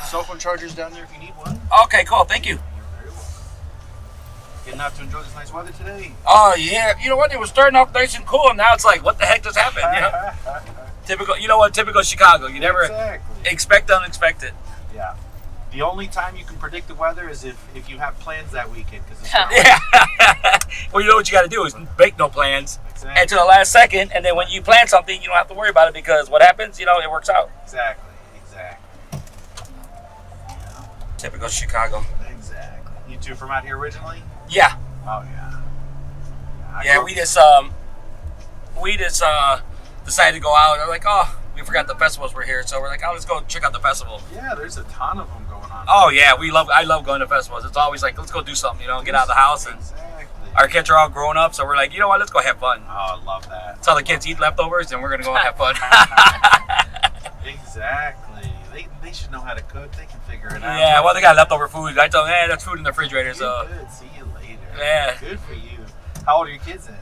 cell phone charger's down there if you need one. Okay, cool. Thank you. You're very welcome. Getting out to enjoy this nice weather today. Oh, yeah. You know what? It was starting off nice and cool, and now it's like, what the heck just happened? You know? Typical, you know what? Typical Chicago. You never expect the unexpected. Yeah. The only time you can predict the weather is if you have plans that weekend. Yeah. Well, you know what you got to do is make no plans until the last second, and then when you plan something, you don't have to worry about it because what happens, you know, it works out. Exactly. Typical Chicago. Exactly. You two from out here originally? Yeah. Oh yeah. Yeah, we just decided to go out. We're like, oh, we forgot the festivals were here, so we're like, oh, let's go check out the festival. Yeah, there's a ton of them going on. Oh yeah, I love going to festivals. It's always like, let's go do something, you know, get out of the house. And our kids are all grown up, so we're like, you know what, let's go have fun. Oh, I love that. That's how the kids eat leftovers, and we're gonna go and have fun. Exactly. They should know how to cook. They can figure it out. Yeah, well, they got leftover food. I tell them, hey, that's food in the refrigerator. So good. See you later. Yeah. Good for you. How old are your kids then?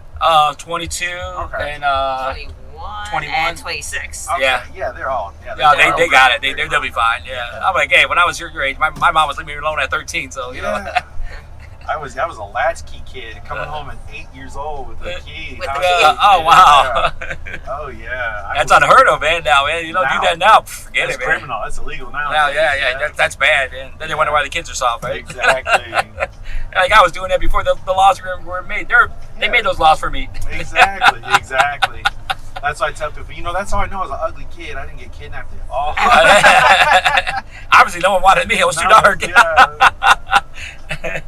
22 and 21 and 26. Okay. Yeah. Yeah, they're all. Yeah, they got it. They'll be fine. Yeah. I'm like, hey, when I was your age, my mom was leaving me alone at 13, so you know. I was a latchkey kid coming home at 8 years old with a key. Oh wow. Oh yeah. That's unheard of, man. Now, man, you don't do that now. Forget it, man. That's criminal. That's illegal now. Now, yeah. That's bad, man. Then they wonder why the kids are soft, right? Exactly. Like I was doing that before the laws were made. They made those laws for me. Exactly. That's why I tell people, you know, that's how I know I was an ugly kid. I didn't get kidnapped at all. Obviously, no one wanted me. It was too dark. Yeah.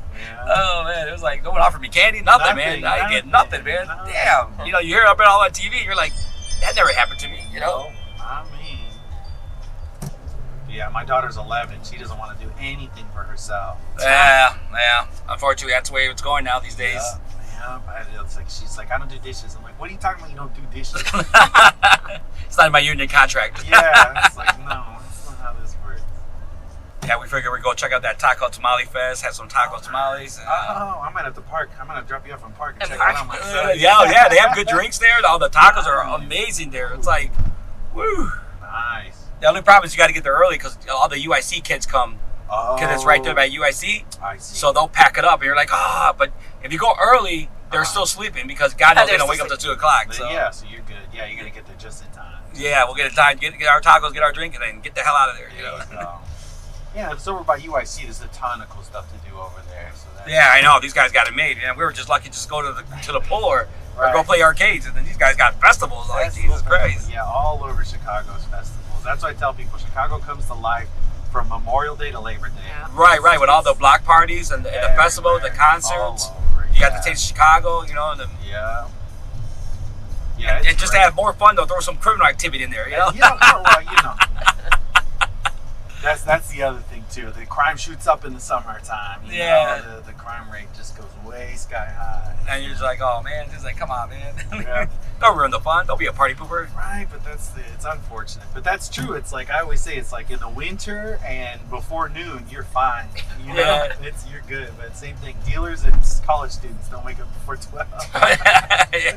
Oh man, it was like no one offered me candy, nothing man. I didn't get nothing, man. Damn. You know, you hear it up all on TV, you're like, that never happened to me, you know? I mean, yeah, my daughter's 11. She doesn't want to do anything for herself. Yeah. Unfortunately, that's the way it's going now these days. Yeah. It's like she's like, I don't do dishes. I'm like, what are you talking about? You don't do dishes? It's not in my union contract. Yeah, it's like, no, that's not how this works. Yeah, we figured we'd go check out that TamaleFest, have some taco tamales. I might have to park. I'm gonna drop you off in park and check it out myself. Yeah, they have good drinks there. All the tacos are amazing there. It's like, woo. Nice. The only problem is you got to get there early because all the UIC kids come. Because it's right there by UIC. I see. So they'll pack it up, and you're like, but if you go early, they're still sleeping because God knows they don't wake up till 2 o'clock. So. Yeah, so you're good. Yeah, you're gonna get there just in time. Yeah, we'll get in time, get our tacos, get our drink, and then get the hell out of there. You know. Yeah, it's over by UIC. There's a ton of cool stuff to do over there. So yeah, I know. These guys got it made. Man. We were just lucky to just go to the pool or go play arcades, and then these guys got festivals. Like, Jesus Christ. Yeah, all over Chicago's festivals. That's why I tell people Chicago comes to life from Memorial Day to Labor Day. Yeah. Right. With all the block parties and the festivals, the concerts. You got to taste Chicago, you know. And just to have more fun, they'll throw some criminal activity in there, you know. That's the other thing too. The crime shoots up in the summertime. You know, the crime rate just goes way sky high. And you're just like, oh man, just like, come on, man. Yeah. Don't ruin the fun. Don't be a party pooper. Right, but it's unfortunate. But that's true. It's like I always say, it's like in the winter and before noon, you're fine. You know, you're good. But same thing, dealers and college students don't wake up before 12. You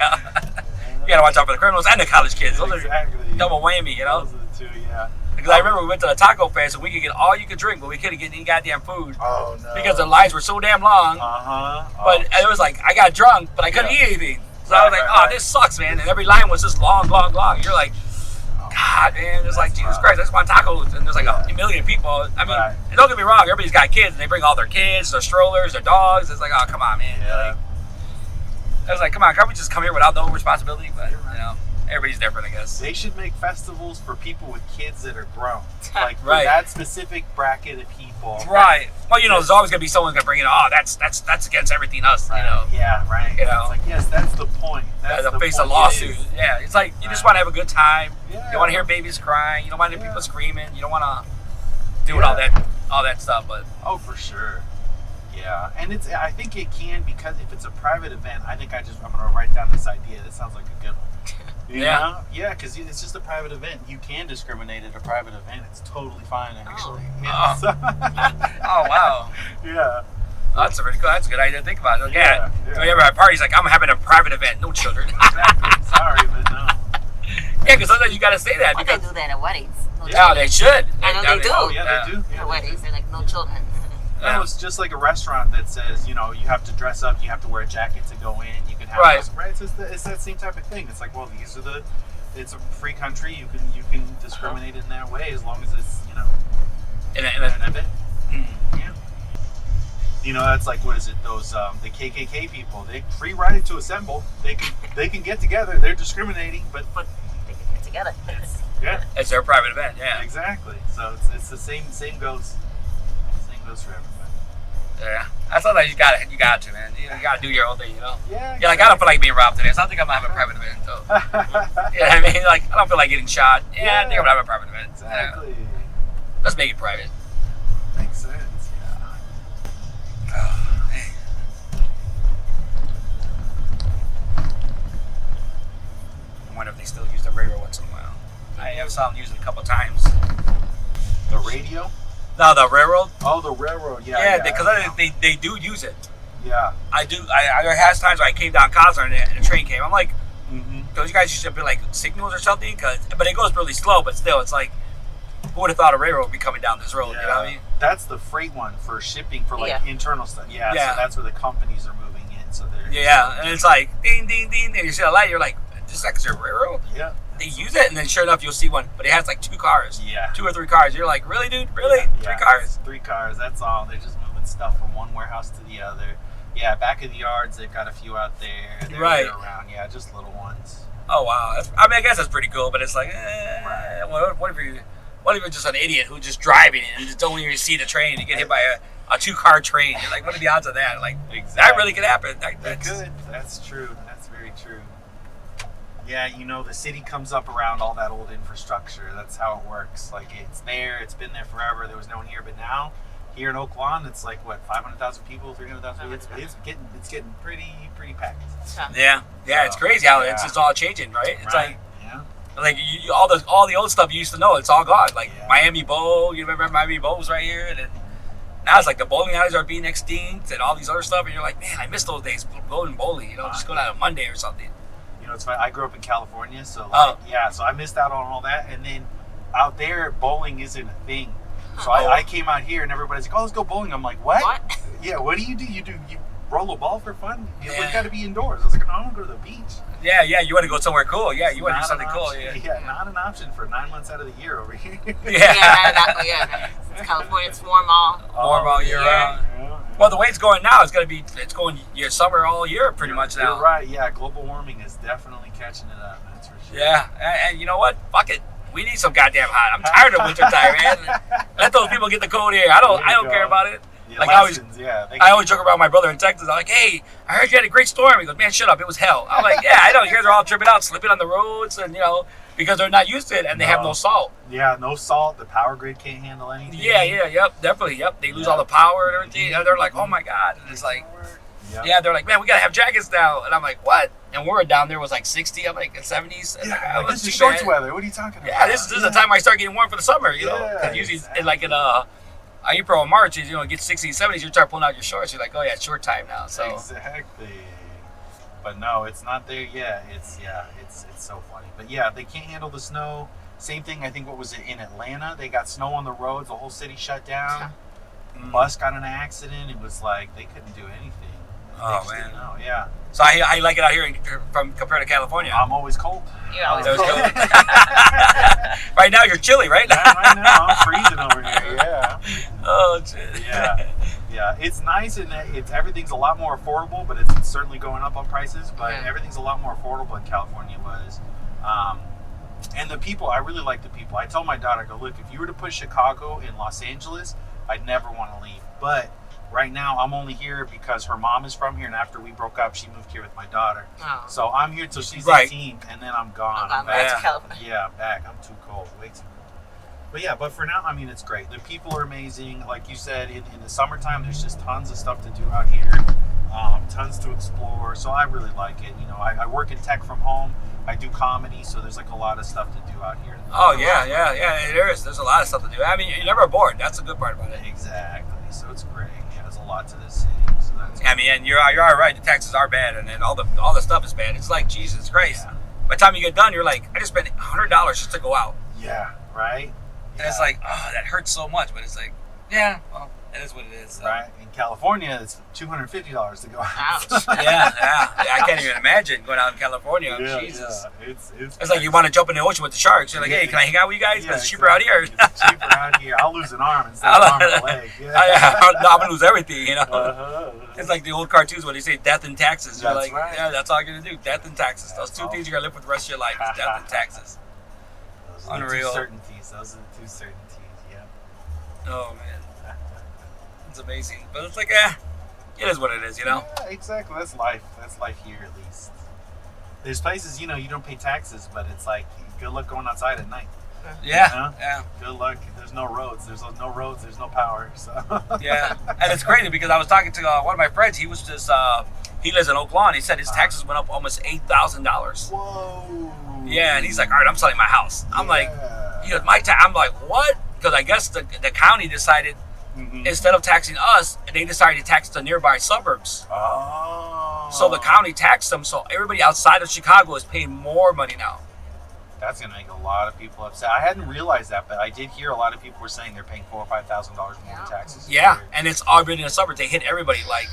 gotta watch out for the criminals and the college kids. Those are double whammy, you know. Those are the two, yeah. Because I remember we went to the Taco Fest and we could get all you could drink, but we couldn't get any goddamn food. Oh no! Because the lines were so damn long. But it was like I got drunk, but I couldn't eat anything. So I was like, this sucks, man. And every line was just long. You're like, God, man. It's like Jesus Christ. I just want tacos, and there's like a million people. I mean, and don't get me wrong. Everybody's got kids, and they bring all their kids, their strollers, their dogs. It's like, oh, come on, man. Yeah. I was like, come on, can't we just come here without no responsibility? But you know. Everybody's different, I guess. They should make festivals for people with kids that are grown. Like for that specific bracket of people. Right. Well, you know, there's always going to be someone going to bring in, that's against everything us, you know. Yeah, right. You know. It's like, yes, that's the point. That's the face of lawsuit. Yeah, it's like you just want to have a good time. Yeah. You want to hear babies crying. You don't want to hear people screaming. You don't want to do all that stuff. But oh, for sure. Yeah, and I think it can, because if it's a private event, I'm going to write down this idea. That sounds like a good one. You know? Yeah, because it's just a private event. You can discriminate at a private event. It's totally fine, actually. Oh, wow. Yeah. That's a really cool. That's a good idea to think about. So you ever have parties like, I'm having a private event, no children. Exactly. Sorry, but no. Yeah, because sometimes you got to say that. Well, they do that at weddings. no Yeah, children. they should. I know they do. Oh yeah, they do. For Yeah, weddings, they're like no children. No, it's just like a restaurant that says, you have to dress up, you have to wear a jacket to go in, you can have Right. It's that same type of thing. It's like, well, it's a free country. You can discriminate in that way as long as it's In an event. Yeah. That's like, what is it? Those the KKK people. They free right to assemble. They can get together. They're discriminating, but They can get together. yeah, It's their private event. Yeah. exactly. So it's the same goes for everybody. Yeah. That's all that you got to, man. You got to do your own thing, Yeah. Yeah, like I don't feel like being robbed today, so I think I'm gonna have a private event, though. Yeah, I mean, like I don't feel like getting shot. Yeah, I think I'm gonna have a private event. Exactly. Yeah. Let's make it private. Makes sense. Yeah. Oh, man. I wonder if they still use the radio once in a while. I have saw them use it a couple times. The radio. No, the railroad. Oh, the railroad. Yeah. Yeah, because they do use it. Yeah. I do. There has times where I came down Cosner and the train came. I'm like, Mm-hmm. those guys used to be like signals or something, but it goes really slow. But still, it's like, who would have thought a railroad would be coming down this road? Yeah. You know what I mean? That's the freight one for shipping for like Yeah. internal stuff. Yeah. Yeah. So that's where the companies are moving in. So they're Yeah, and it's like ding, ding, ding, and you see a light. You're like, this is a railroad. Yeah. They use it, and then sure enough, you'll see one, but it has like 2 cars, Yeah. 2 or 3 cars. You're like, really, dude? Really? Yeah. 3 cars? 3 cars. That's all. They're just moving stuff from one warehouse to the other. Yeah. Back of the yards, they've got a few out there. They're Right. around. Yeah. Just little ones. Oh wow! I mean, I guess that's pretty cool, but it's like, Right. what if you're just an idiot who's just driving and just don't even see the train? You get hit by a 2-car train. You're like, what are the odds of that? Like, that really could happen. It could. That's true. That's very true. Yeah, the city comes up around all that old infrastructure. That's how it works. Like, it's there. It's been there forever. There was no one here, but now here in Oak Lawn, it's like what, 500,000 people, 300,000 people. It's getting pretty packed. Yeah, it's crazy how Yeah. it's just all changing, right? It's Right. Yeah. like all the old stuff you used to know, it's all gone. Like Yeah. Miami Bowl, you remember Miami Bowl was right here, and then now it's like the bowling alleys are being extinct and all these other stuff, and you're like, man, I miss those days going bowling. Just go down on Monday or something. It's funny. I grew up in California, so Oh. so I missed out on all that. And then out there, bowling isn't a thing. So Oh. I came out here, and everybody's like, "Oh, let's go bowling." I'm like, "What? What? Yeah, what do? You roll a ball for fun? You Yeah. got to be indoors." I was like, "No, I want to go to the beach." Yeah, you want to go somewhere cool. Yeah, you want to do Not something an cool. option. Yeah. Not an option for 9 months out of the year over here. Yeah. It's California. It's warm all. Warm all year round. Well, the way it's going now, it's going your summer all year pretty much now. You're right. Yeah, global warming is definitely catching it up. That's for sure. Yeah, and you know what? Fuck it. We need some goddamn hot. I'm tired of winter time, man. Let those people get the cold air. I don't care about it. Yeah, Like lessons, I always joke about my brother in Texas. I'm like, hey, I heard you had a great storm. He goes, man, shut up. It was hell. I'm like, yeah, I know. You guys are all tripping out, slipping on the roads, and because they're not used to it and they have no salt. Yeah, no salt. The power grid can't handle anything. Definitely. They lose all the power and everything. And they're like, oh my God. And it's like, they're like, man, we got to have jackets now. And I'm like, what? And we're down there was like 60. I'm like, 70s. And Yeah, this is shorts weather. What are you talking about? Yeah, this is the time I start getting warm for the summer, Because usually, exactly. in April or March, it gets 60s, 70s, you start pulling out your shorts. You're like, oh yeah, it's short time now. So Exactly. But no, it's not there yet. It's so funny. But yeah, they can't handle the snow. Same thing, I think, what was it in Atlanta? They got snow on the roads, the whole city shut down. Bus got in an accident. It was like they couldn't do anything. Oh man. No, yeah. So how you like it out here compared to California? I'm always cold. You're always That was cold. good. Right now you're chilly, right? Right now I'm freezing over here. Yeah. Oh, shit. Yeah. It's nice in that everything's a lot more affordable, but it's certainly going up on prices. But everything's a lot more affordable in California was. And the people, I really like the people. I told my daughter, I go, look, if you were to put Chicago in Los Angeles, I'd never want to leave. But right now, I'm only here because her mom is from here, and after we broke up, she moved here with my daughter. Oh. So I'm here till she's Right. 18, and then I'm gone. I'm back. back to California. Yeah, back. I'm too cold. Way too cold. But for now, I mean, it's great. The people are amazing. Like you said, in the summertime, there's just tons of stuff to do out here. Tons to explore. So I really like it. I work in tech from home. I do comedy, so there's like a lot of stuff to do out here. Oh yeah. There is. There's a lot of stuff to do. I mean, you're never bored. That's the good part about it. Exactly. So it's great. Yeah, there's a lot to this city. So that's I mean, and you're all right. The taxes are bad, and then all the stuff is bad. It's like Jesus Christ. Yeah. By the time you get done, you're like, I just spent $100 just to go out. Yeah. Right. And it's like, oh, that hurts so much. But it's like, yeah, well, it is what it is. So. Right. In California, it's $250 to go out. Ouch. Yeah. I can't even imagine going out in California. Yeah, Jesus. yeah. It's like you want to jump in the ocean with the sharks. You're like, hey, can I hang out with you guys? Because it's cheaper out here. It's cheaper out here. I'll lose an arm instead of an arm and a leg. Yeah. I'm going to lose everything, you know? Uh-huh. It's like the old cartoons when they say death and taxes. You're That's like, right. yeah, that's all you're going to do. Death and taxes. Those two things you're going to live with the rest of your life is death and taxes. Those are Unreal. The two certainties. Those are the two certainties, yeah. Oh, man. It's amazing. But it's like, it is what it is, you know? Yeah, exactly. That's life. That's life here, at least. There's places, you don't pay taxes, but it's like, good luck going outside at night. Yeah. You know? Yeah. Good luck. There's no roads. There's no roads. There's no power. So. Yeah. And it's crazy because I was talking to one of my friends. He was just, he lives in Oak Lawn. He said his taxes went up almost $8,000. Whoa. Yeah. And he's like, all right, I'm selling my house. I'm like, I'm like, what? Because I guess the county decided, instead of taxing us, they decided to tax the nearby suburbs. Oh. So the county taxed them. So everybody outside of Chicago is paying more money now. That's gonna make a lot of people upset. I hadn't realized that, but I did hear a lot of people were saying they're paying $4,000 or $5,000 more in taxes. Yeah, and it's already in the suburbs. They hit everybody, like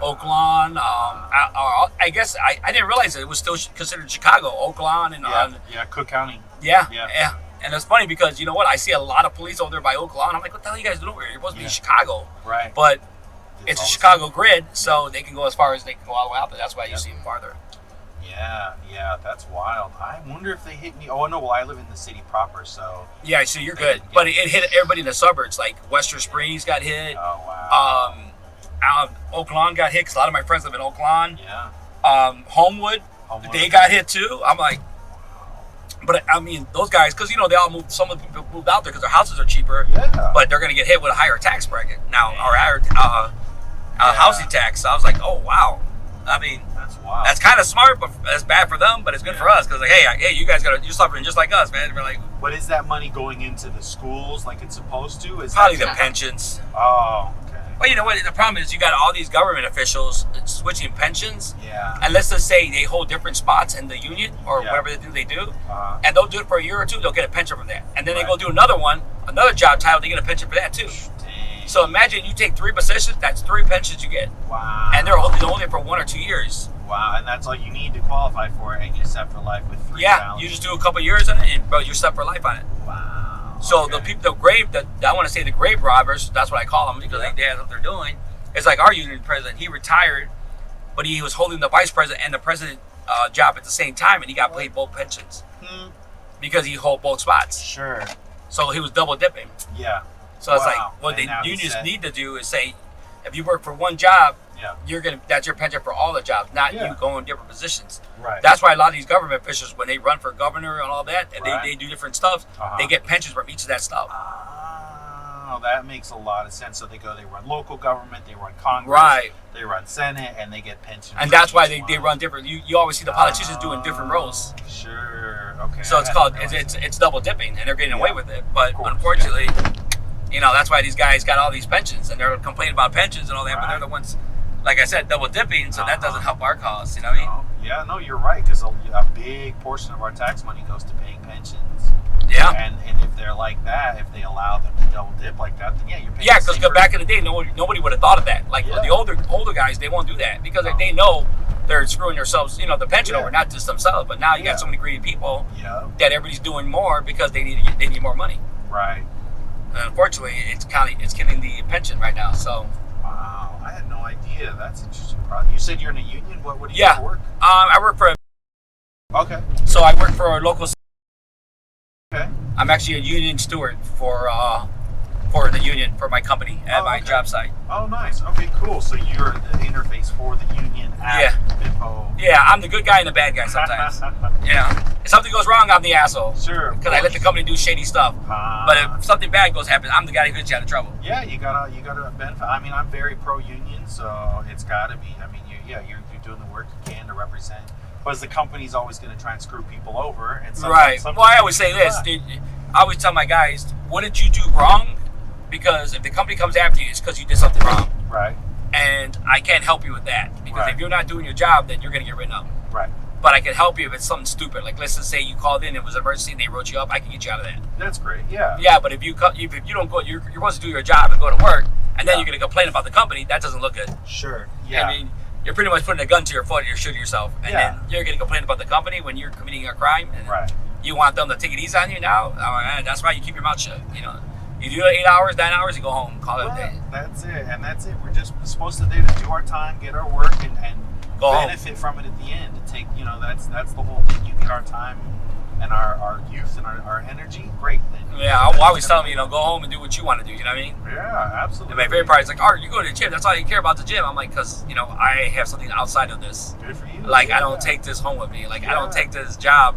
Oak Lawn. I guess I didn't realize it was still considered Chicago, Oak Lawn, and Cook County. Yeah. And it's funny because you know what? I see a lot of police over there by Oak Lawn. I'm like, what the hell are you guys doing over here? You're supposed to be in Chicago, right? But it's a Chicago grid, so they can go as far as they can go all the way out there. That's why you see them farther. Yeah, that's wild. I wonder if they hit me. Oh no, well I live in the city proper, so yeah, so you're good. But it hit everybody in the suburbs, like Western Springs got hit. Oh wow. Oak Lawn got hit because a lot of my friends live in Oak Lawn. Yeah. Homewood, they got hit too. I'm like, but I mean those guys, because they all moved. Some of the people moved out there because their houses are cheaper. Yeah. But they're gonna get hit with a higher tax bracket now, or higher housing tax. So I was like, oh wow. I mean, that's wild. That's kind of smart, but that's bad for them. But it's good for us because, like, hey, you guys you're suffering just like us, man. And we're like, but is that money going into the schools like it's supposed to? Is probably the pensions. Oh, okay. Well, you know what? The problem is you got all these government officials switching pensions. Yeah. And let's just say they hold different spots in the union or whatever they do, and they'll do it for a year or two. They'll get a pension from that, and then they go do another job title. They get a pension for that too. So imagine you take 3 positions, that's 3 pensions you get. Wow. And they're only for 1 or 2 years. Wow, and that's all you need to qualify for it, and you're set for life with 3 Yeah, you just do a couple years on it, and you're set for life on it. Wow. So the I want to say the grave robbers, that's what I call them, because that's what they're doing. It's like our union president, he retired, but he was holding the vice president and the president job at the same time, and he got paid both pensions. Because he held both spots. Sure. So he was double dipping. Yeah. So it's like what the unions need to do is say, if you work for one job, that's your pension for all the jobs, not you going different positions. Right. That's why a lot of these government officials, when they run for governor and all that, and they do different stuff, they get pensions from each of that stuff. Oh, that makes a lot of sense. So they run local government, they run Congress, they run Senate, and they get pensions. And that's why they run different. You always see the politicians doing different roles. Sure. Okay. So it's called it's double dipping, and they're getting away with it. But unfortunately, that's why these guys got all these pensions, and they're complaining about pensions and all that. But they're the ones, like I said, double dipping. So that doesn't help our cause. You know what I mean? Yeah. No, you're right. Because a big portion of our tax money goes to paying pensions. Yeah. And if they're like that, if they allow them to double dip like that, then you're paying. Yeah, because back in the day, nobody would have thought of that. Like the older guys, they won't do that because they know they're screwing themselves, the pension over, not just themselves. But now you got so many greedy people that everybody's doing more because they need more money. Right. And unfortunately, it's killing the pension right now. So. Wow, I had no idea. That's interesting. You said you're in a union. What do you do for work? I work for. Okay. So I work for a local. Okay. I'm actually a union steward for the union for my company at my job site. Oh, nice. Okay, cool. So you're the interface for the union at BIPO. Yeah, I'm the good guy and the bad guy sometimes. If something goes wrong, I'm the asshole. Sure. Because I let the company do shady stuff. But if something bad happens, I'm the guy who gets you out of trouble. Yeah, you gotta benefit. I mean, I'm very pro union, so it's gotta be. I mean, you're doing the work you can to represent. Because the company's always going to try and screw people over. And right. Well, I always say this. I always tell my guys, what did you do wrong? Because if the company comes after you, it's because you did something wrong. Right. And I can't help you with that. Because if you're not doing your job, then you're going to get written up. Right. but I can help you if it's something stupid. Like, let's just say you called in, it was an emergency, and they wrote you up. I can get you out of that. That's great. Yeah. Yeah, but if you don't go, you're supposed to do your job and go to work, and then you're going to complain about the company. That doesn't look good. Sure. Yeah. I mean, you're pretty much putting a gun to your foot. You're shooting yourself, and then you're going to complain about the company when you're committing a crime. And you want them to take it easy on you now. That's why you keep your mouth shut. You know, you do 8 hours, 9 hours, you go home, call it a day. That's it. We're just supposed to there to do our time, get our work, and go benefit home from it at the end. To take, that's the whole thing. You get our time and our youth and our energy. Great. Yeah, I always tell them, go home and do what you want to do. You know what I mean? Yeah, absolutely. And my favorite part is like, you go to the gym. That's all you care about the gym. I'm like, because I have something outside of this. Good for you. Like, I don't take this home with me. Like, I don't take this job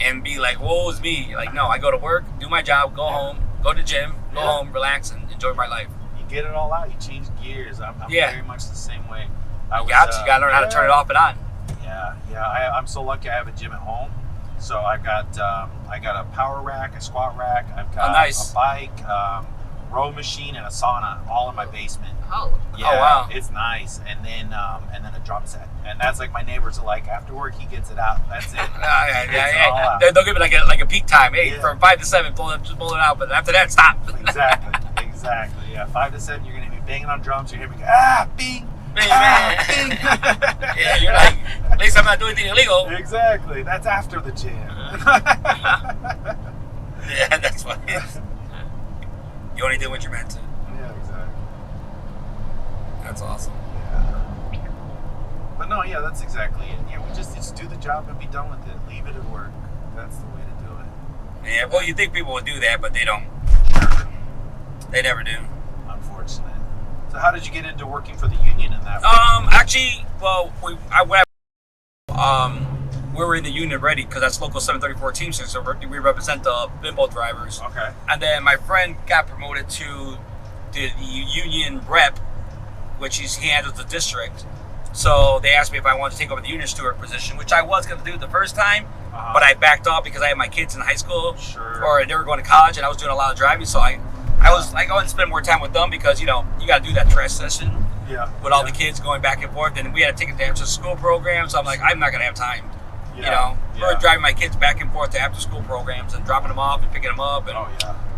and be like, woe is me. Like, no, I go to work, do my job, go home, go to the gym, go home, relax, and enjoy my life. You get it all out. You change gears. I'm very much the same way. You got to learn how to turn it off and on. Yeah. I'm so lucky I have a gym at home. So I got a power rack, a squat rack. I've got a bike, row machine, and a sauna all in my basement. Oh. Yeah, oh wow. It's nice. And then a drum set. And that's like my neighbors are like, after work he gets it out. That's it. Yeah. They'll give it like a peak time. Hey, from 5 to 7, pull it out. But after that, stop. Exactly. Yeah, 5 to 7, you're gonna be banging on drums. You're gonna be bing. Bing. Yeah, you're like, at least I'm not doing anything illegal. Exactly. That's after the gym. Yeah, that's funny. You only did what you're meant to. Yeah, exactly. That's awesome. Yeah. But no, that's exactly it. Yeah, we just do the job and be done with it. Leave it at work. That's the way to do it. Yeah, well, you think people would do that, but they don't. Sure. They never do. Unfortunate. So how did you get into working for the union in that way? Actually, well, we were in the union already because that's local 734 Teamster, so we represent the bimbo drivers. Okay. And then my friend got promoted to the union rep, which he handles the district. So they asked me if I wanted to take over the union steward position, which I was going to do the first time, but I backed off because I had my kids in high school, or they were going to college, and I was doing a lot of driving, so I was like, I wanted to spend more time with them because, you got to do that transition with all the kids going back and forth. And we had to take it to after school programs. So I'm like, I'm not going to have time. We were driving my kids back and forth to after school programs and dropping them off and picking them up. And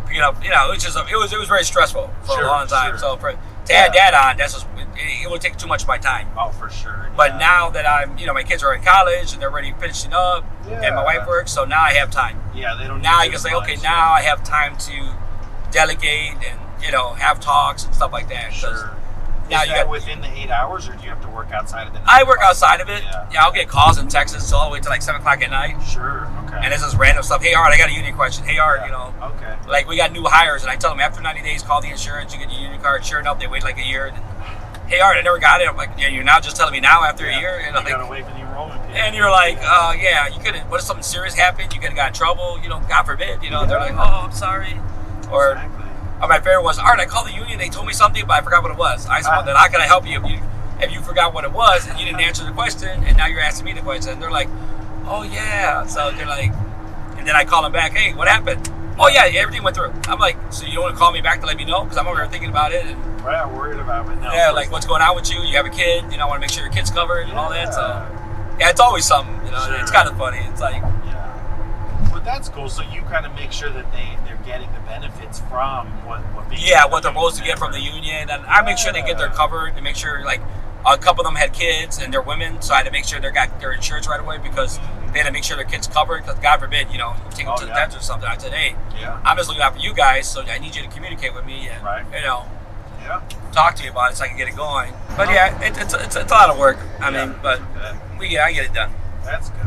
picking up, it was very stressful for a long time. So to add that on, it would take too much of my time. Oh, for sure. But now that I'm, my kids are in college and they're already finishing up and my wife works, so now I have time. Yeah, they don't. Now I can say, okay, now I have time to delegate and have talks and stuff like that. Sure. Now Is that within the 8 hours, or do you have to work outside of it? I work outside of it. Yeah, I'll get calls in Texas all the way to like 7 o'clock at night. Sure. Okay. And it's just random stuff. Hey Art, I got a union question. Hey Art, Okay. like we got new hires, and I tell them after 90 days, call the insurance. You get your union card. Sure enough, they wait like a year. And, hey Art, I never got it. I'm like, you're now just telling me now after a year. You gotta wait for the enrollment period. And you're like, you couldn't. What if something serious happened? You could have got in trouble. God forbid. They're like, oh, I'm sorry. Or. Exactly. My favorite was, Art, I called the union, they told me something, but I forgot what it was. I said, well, then how can I help you if you forgot what it was and you didn't answer the question and now you're asking me the question? And they're like, oh, yeah. So they're like, and then I call them back, hey, what happened? Oh, yeah, everything went through. I'm like, so you don't want to call me back to let me know? Because I'm over here thinking about it. And, I'm worried about it. No, yeah, like, what's going on with you? You have a kid, I want to make sure your kid's covered and all that. So, yeah, it's always something, Sure. It's kind of funny. It's like... But that's cool. So you kind of make sure that they're getting the benefits from what what they're supposed to get from the union, and I make sure they get their covered. To make sure, like, a couple of them had kids and they're women, so I had to make sure they got their insurance right away because they had to make sure their kids covered. Because God forbid, take them to the dentist or something. I said, hey, I'm just looking out for you guys, so I need you to communicate with me and talk to me about it so I can get it going. But it's a lot of work. I mean, but I get it done. That's good.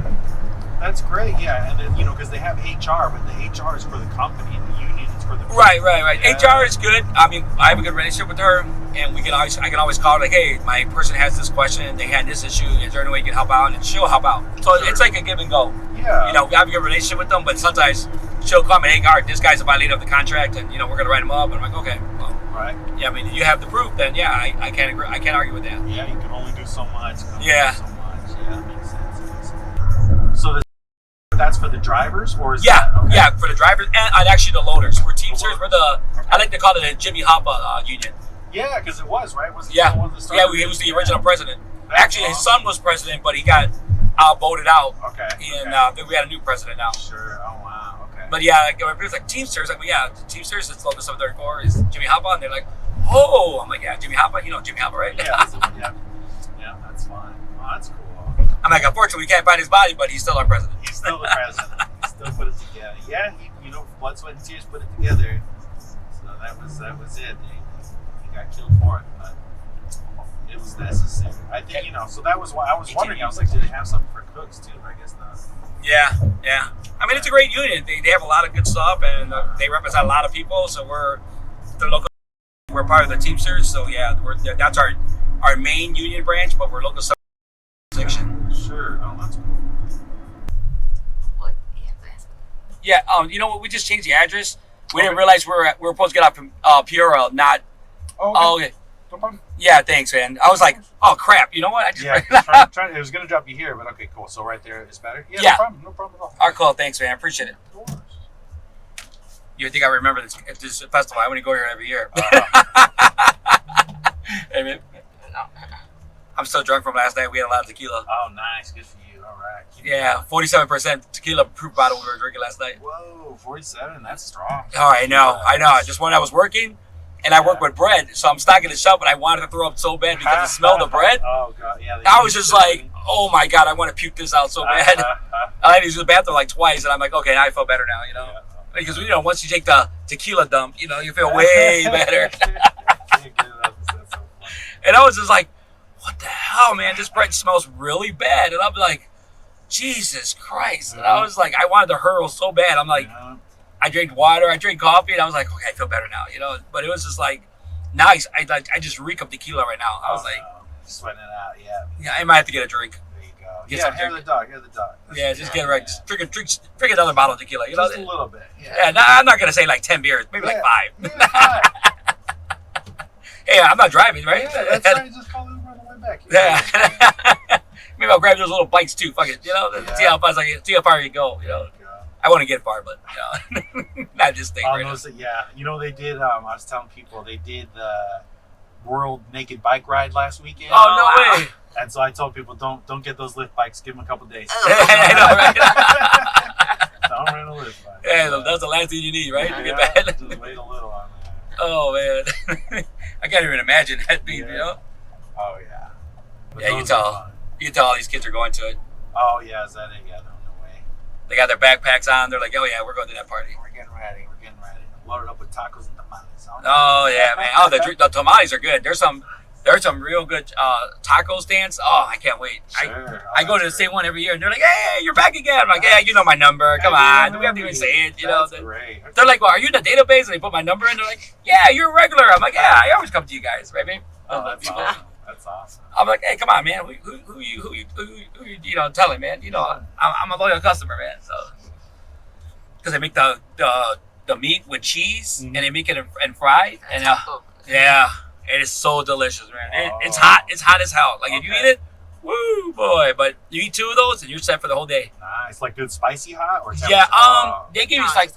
That's great, and then, because they have HR, but the HR is for the company, and the union is for the people. Right. Yeah. HR is good. I mean, I have a good relationship with her, and I can always call her, like, hey, my person has this question, they had this issue, is there any way you can help out? And she'll help out. So it's like a give and go. Yeah. We have a good relationship with them, but sometimes she'll come and, hey, Art, this guy's a violator of the contract, and, we're going to write him up. And I'm like, okay, well. Right. Yeah, I mean, you have the proof, then, I can't agree. I can't argue with that. Yeah, you can only do so much. Yeah. That makes sense. So that's for the drivers, or is yeah, for the drivers and actually the loaders. We're Teamsters. We're I like to call it a Jimmy Hoppa union. Yeah, because it was right. Was he was the original president. Actually, his son was president, but he got voted out. Okay. And then we had a new president now. Sure. Oh wow. Okay. But yeah, like, it was like Teamsters. Like, yeah, Teamsters. It's Local 734. Is Jimmy Hoffa? And they're like, oh, I'm like, yeah, Jimmy Hoffa. You know Jimmy Hoffa, right? Yeah, that's fine. Oh, that's cool. I'm like, unfortunately, we can't find his body, but he's still our president. He's still the president. He still put it together. Yeah, blood, sweat, and tears put it together. So that was it. He got killed for it, but it was necessary. I think, so that was why I was wondering. I was like, did they have something for cooks too? But I guess not. Yeah. I mean, it's a great union. They have a lot of good stuff, and they represent a lot of people. So we're part of the Teamsters. So yeah, that's our main union branch, but we're local section. Sure. Oh, that's cool. What? Yeah. You know what? We just changed the address. We didn't realize we were supposed to get off from Peoria, not. Oh, okay. No problem. Yeah, thanks, man. I was like, oh crap. You know what? I just it was gonna drop you here, but okay, cool. So right there is better. Yeah. No problem at all. All right, cool. Thanks, man. I appreciate it. Of course. You think I remember this festival? I want to go here every year. Hey, man. I'm still drunk from last night. We had a lot of tequila. Oh, nice. Good for you. All right. Yeah, 47% tequila proof bottle we were drinking last night. Whoa, 47. That's strong. Oh, I know. Just when I was working, and I work with bread, so I'm stocking the shelf, and I wanted to throw up so bad because the smell of the bread. Oh, God. Yeah. I was just like, oh, my God, I want to puke this out so bad. I had to use the bathroom like twice, and I'm like, okay, now I feel better now, Yeah. Because, once you take the tequila dump, you feel way better. And I was just like, what the hell, man? This bread smells really bad. And I'm like, Jesus Christ. And I was like, I wanted to hurl so bad. I'm like, I drank water, I drank coffee, and I was like, okay, I feel better now, But it was just like, nice. I just reek of tequila right now. I was like, sweating it out, yeah. Yeah, I might have to get a drink. There you go. Hair of the dog. That's just get right. Drink another bottle of tequila. Just a little bit. Yeah. I'm not gonna say like 10 beers, maybe like 5. Maybe 5. Hey, I'm not driving, right? Yeah, that's right. Just call Uber on the way back. Yeah. Maybe I'll grab those little bikes too. Fuck it, See how far you go. I want to get far, but not just thing right now. Yeah, they did. I was telling people they did the World Naked Bike Ride last weekend. Oh no way! And so I told people, don't get those lift bikes. Give them a couple days. I know, right? Don't rent a lift bike. Yeah, that's the last thing you need, right? Yeah, to get bad. Just wait a little on that. Oh man, I can't even imagine that being. Oh yeah. But yeah, you tell all these kids are going to it. Oh yeah, is that it? Yeah, no way. They got their backpacks on. They're like, oh yeah, we're going to that party. We're getting ready. Loaded up with tacos and tamales. Oh yeah, man. Oh, the tamales are good. There's some real good taco stands. Oh, I can't wait. Sure. I go to the same one every year, and they're like, hey, you're back again. I'm like, yeah, you know my number. Come on. Do we have to even say it? That's great. They're like, well, are you in the database? And they put my number in. They're like, yeah, you're a regular. I'm like, yeah, I always come to you guys, right, man? Oh, that's awesome. That's awesome. I'm like, hey, come on, man. Who you telling, man? I'm a loyal customer, man. So, because they make the meat with cheese, and they make it and fried, and yeah, it is so delicious, man. It's hot. It's hot as hell. Like if you eat it, woo, boy. But you eat 2 of those, and you're set for the whole day. Nice, like good spicy hot or they give you like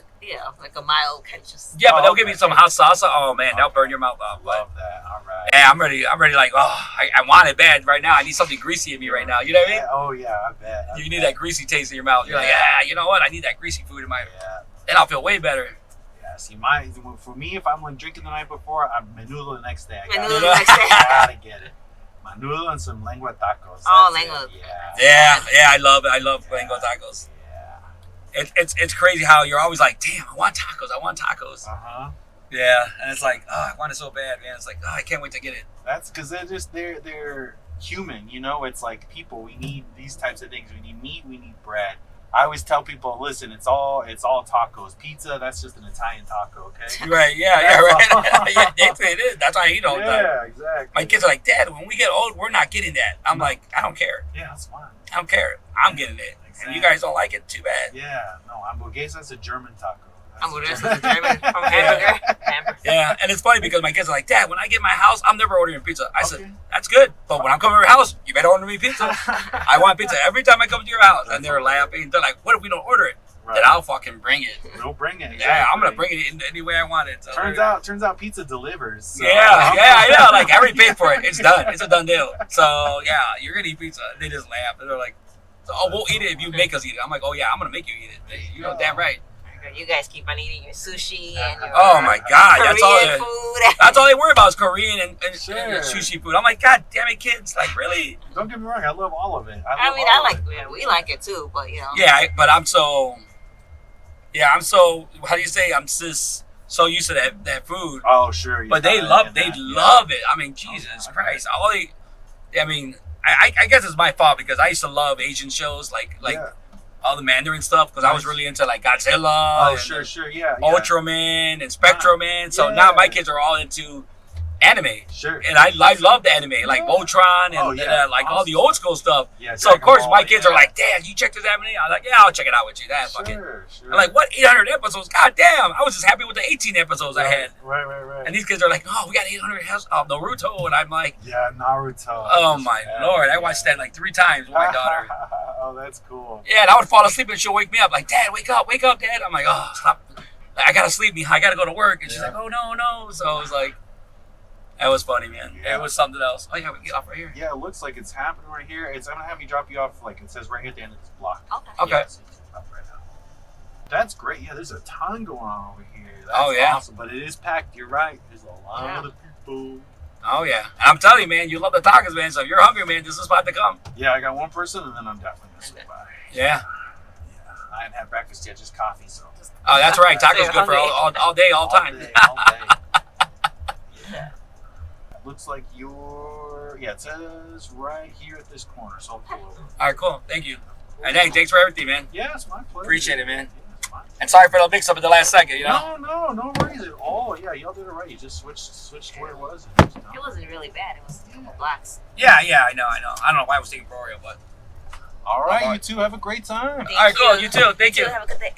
a mild ketchup. Yeah, but they'll give you some hot salsa. Oh man, that'll burn your mouth off. Love that. All right. Yeah, I'm ready. Like, I want it bad right now. I need something greasy in me right now. You know what I mean? Oh yeah, I bet. You need that greasy taste in your mouth. You're like, you know what? I need that greasy food in my. Yeah. Then I'll feel way better. Yeah. See, for me, if I'm like drinking the night before, I'm menudo the next day. I gotta get it. Menudo and some lengua tacos. Lengua. Yeah. I love it. I love lengua tacos. Yeah. It's crazy how you're always like, damn, I want tacos. Yeah, and it's like, I want it so bad, man. It's like, I can't wait to get it. That's because they're human, It's like people. We need these types of things. We need meat. We need bread. I always tell people, listen, it's all tacos. Pizza, that's just an Italian taco, okay? Right, yeah, right. Yeah, it is. That's how I eat all the time. Yeah, exactly. My kids are like, Dad, when we get old, we're not getting that. I'm like, I don't care. Yeah, that's fine. I don't care. I'm getting it. Exactly. And you guys don't like it, too bad. Yeah, no, hamburguesa's a German taco. Hamburguesa's a German from hamburger. Yeah, and it's funny because my kids are like, Dad, when I get my house, I'm never ordering pizza. I said, that's good, but when I'm coming to your house, you better order me pizza. I want pizza every time I come to your house. And they're laughing. They're like, what if we don't order it? Right. Then I'll fucking bring it. We'll bring it. Exactly. Yeah, I'm going to bring it in any way I want it. So turns out pizza delivers. So. Yeah, I know. Like, I already paid for it. It's done. It's a done deal. So, yeah, you're going to eat pizza. They just laugh. They're like, So, oh, we'll eat it if you make us eat it. I'm like, oh yeah, I'm gonna make you eat it. You know, damn right. You guys keep on eating your sushi and your Oh my God, Korean food. That's all they worry about is Korean and Sure. sushi food. I'm like, God damn it, kids! Like, really? Don't get me wrong, I love all of it. We like it too, but you know. Yeah, but I'm so. How do you say? I'm so used to that food. Oh sure. But they love it. I mean, Jesus Christ! I guess it's my fault because I used to love Asian shows like all the Mandarin stuff because I was really into like Godzilla. Oh sure, yeah. Ultraman and Spectroman. So now my kids are all into anime. Sure. And I love the anime, like Voltron and like all the old school stuff. Yeah, so of course my kids yeah. are like, Dad, you check this anime? I'm like, yeah, I'll check it out with you. That fucking. Sure. I'm like, what 800 episodes? God damn! I was just happy with the 18 episodes I had. Right. And these kids are like, oh, we got 800 of Naruto, and I'm like, yeah, Naruto. oh my lord! I watched that like 3 times with my daughter. Oh, that's cool. Yeah, and I would fall asleep and she'll wake me up like, Dad, wake up, Dad. I'm like, oh, stop. I gotta sleep. I gotta go to work. And she's like, oh no. So I was like. That was funny, man. Yeah. It was something else. Oh yeah, we can get off right here. Yeah, it looks like it's happening right here. I'm gonna have you drop you off, like it says right at the end of this block. Okay. Yeah, so you can stop right now. That's great. Yeah, there's a ton going on over here. That's awesome. But it is packed. You're right. There's a lot of people. Oh yeah. And I'm telling you, man, you love the tacos, man. So if you're hungry, man, this is the spot to come. Yeah, I got one person, and then I'm definitely gonna swing by. Yeah. I hadn't had breakfast yet, just coffee. So. Oh, that's right. Tacos good for all day, all time. All day. Yeah. Looks like it says right here at this corner, so I'll pull over. All right, cool. Thank you. And hey, thanks for everything, man. Yeah, it's my pleasure. Appreciate it, man. Yeah, it's my pleasure. And sorry for the mix up at the last second, you know? No worries at all. Yeah, y'all did it right. You just switched to where it was. It wasn't really bad. It was a couple blocks. Yeah, I know. I don't know why I was taking Florio, but. All right, you two have a great time. All right, cool. You too. Thank you. Have a good day.